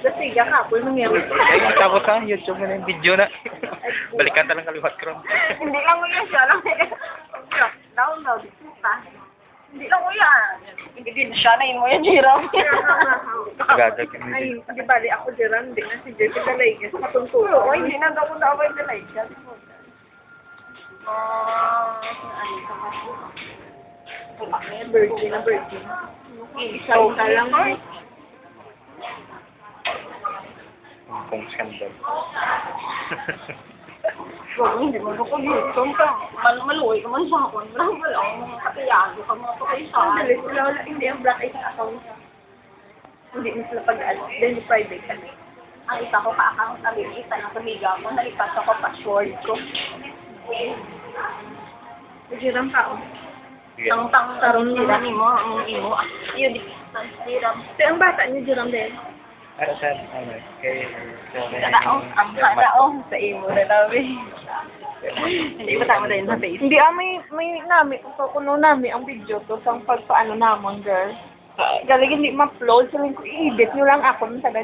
Nasiga ka po yung nangyari. Ay, tapos ha, YouTube na yung video na. Balikan talang kaliwat ko. Hindi lang mo yan siya lang. Download. Hindi lang mo yan. Hindi din siya na mo yan, Jiram. Gagag. Ay, hindi bali ako, Jiram. Hindi na si Jessica Laigas. Matuntulo. Ay, hindi na daw ko na-away na Laigas. Virgin na virgin. Isa lang. Kung skandal. Huwag hindi mo ko gutom ka. Maluwi ka man sa akin. Wala akong katayaan ko mga pakisa. Hindi ang black eye account. Hindi mo sila pag-alis. Then private ka. Ang isa ko ka-account na isa ng kamiga ko. Nalipas ako password ko. Jiram ka. Tang tarong Jiram mo. Ang imo. Yun, Jiram. Pero ang bata niya Jiram din. Ano sir? Ano? Kay... Kadaong. Ang kadaong. Sa imo na namin. Hindi ba tama rin sa face? Hindi, may nami, kuno nami ang video to sa pagpaano naman, girl. Galing hindi ma-upload, sabihin ko, i-edit nyo lang ako ng tagal.